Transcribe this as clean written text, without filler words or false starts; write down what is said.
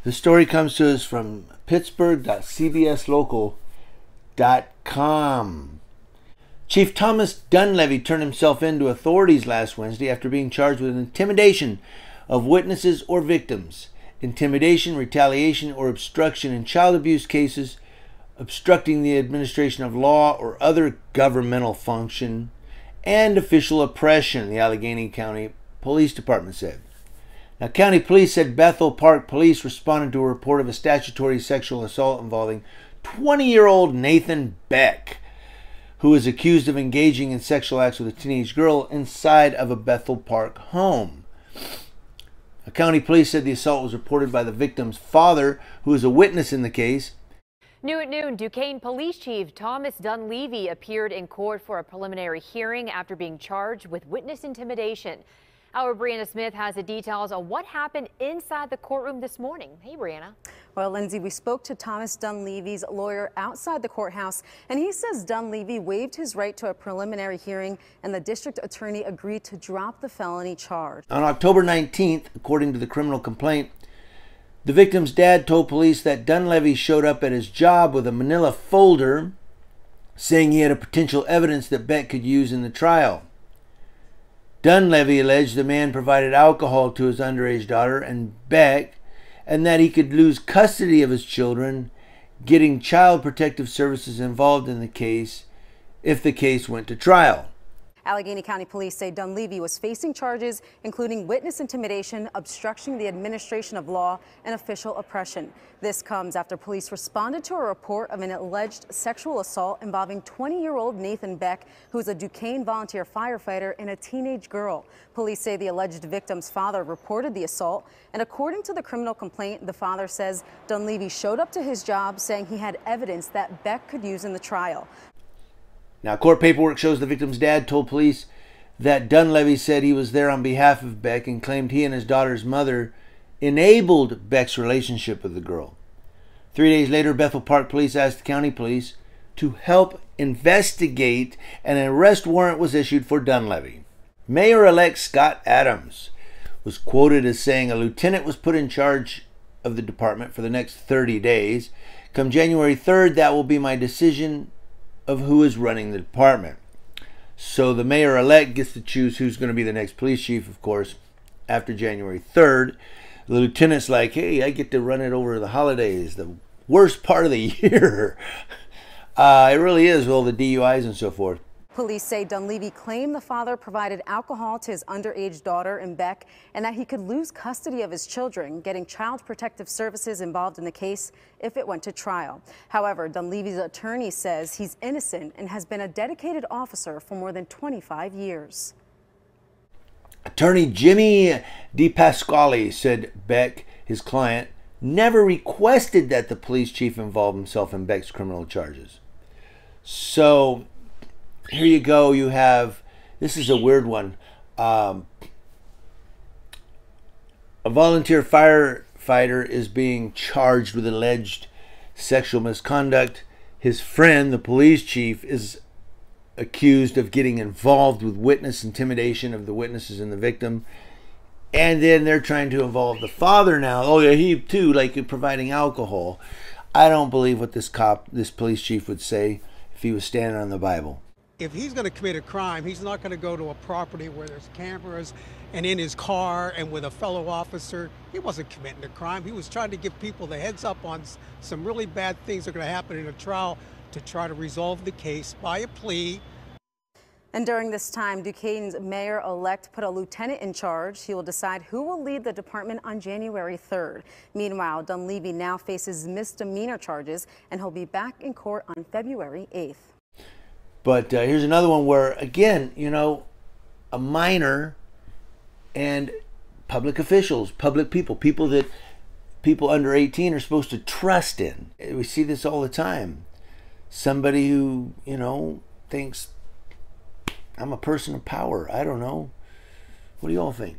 The story comes to us from Pittsburgh.cbslocal.com. Chief Thomas Dunleavy turned himself in to authorities last Wednesday after being charged with intimidation of witnesses or victims, intimidation, retaliation, or obstruction in child abuse cases, obstructing the administration of law or other governmental function, and official oppression, the Allegheny County Police Department said. Now, County Police said Bethel Park Police responded to a report of a statutory sexual assault involving 20-year-old Nathan Beck, who is accused of engaging in sexual acts with a teenage girl inside of a Bethel Park home. The county police said the assault was reported by the victim's father, who is a witness in the case. New at noon, Duquesne Police Chief Thomas Dunleavy appeared in court for a preliminary hearing after being charged with witness intimidation. Our Brianna Smith has the details on what happened inside the courtroom this morning. Hey, Brianna. Well, Lindsay, we spoke to Thomas Dunleavy's lawyer outside the courthouse, and he says Dunleavy waived his right to a preliminary hearing, and the district attorney agreed to drop the felony charge. On October 19th, according to the criminal complaint, the victim's dad told police that Dunleavy showed up at his job with a manila folder saying he had a potential evidence that Beck could use in the trial. Dunleavy alleged the man provided alcohol to his underage daughter and Beck, and that he could lose custody of his children, getting Child Protective Services involved in the case if the case went to trial. Allegheny County Police say Dunleavy was facing charges including witness intimidation, obstructing the administration of law, and official oppression. This comes after police responded to a report of an alleged sexual assault involving 20-year-old Nathan Beck, who is a Duquesne volunteer firefighter, and a teenage girl. Police say the alleged victim's father reported the assault, and according to the criminal complaint, the father says Dunleavy showed up to his job saying he had evidence that Beck could use in the trial. Now, court paperwork shows the victim's dad told police that Dunleavy said he was there on behalf of Beck and claimed he and his daughter's mother enabled Beck's relationship with the girl. 3 days later, Bethel Park Police asked the county police to help investigate, and an arrest warrant was issued for Dunleavy. Mayor-elect Scott Adams was quoted as saying a lieutenant was put in charge of the department for the next 30 days. Come January 3rd, that will be my decision of who is running the department. So the mayor-elect gets to choose who's going to be the next police chief, of course, after January 3rd. The lieutenant's like, hey, I get to run it over the holidays, the worst part of the year. It really is, with all the DUIs and so forth. Police say Dunleavy claimed the father provided alcohol to his underage daughter and Beck, and that he could lose custody of his children, getting Child Protective Services involved in the case if it went to trial. However, Dunleavy's attorney says he's innocent and has been a dedicated officer for more than 25 years. Attorney Jimmy DePasquale said Beck, his client, never requested that the police chief involve himself in Beck's criminal charges. So here you go. You have, this is a weird one. A volunteer firefighter is being charged with alleged sexual misconduct. His friend, the police chief, is accused of getting involved with witness intimidation of the witnesses and the victim. And then they're trying to involve the father now. Oh yeah, he too, like providing alcohol. I don't believe what this police chief would say if he was standing on the Bible. If he's going to commit a crime, he's not going to go to a property where there's cameras and in his car and with a fellow officer. He wasn't committing a crime. He was trying to give people the heads up on some really bad things that are going to happen in a trial to try to resolve the case by a plea. And during this time, Duquesne's mayor-elect put a lieutenant in charge. He will decide who will lead the department on January 3rd. Meanwhile, Dunleavy now faces misdemeanor charges, and he'll be back in court on February 8th. But here's another one where, again, you know, a minor and public officials, public people, people that people under 18 are supposed to trust in. We see this all the time. Somebody who, you know, thinks, I'm a person of power. I don't know. What do you all think?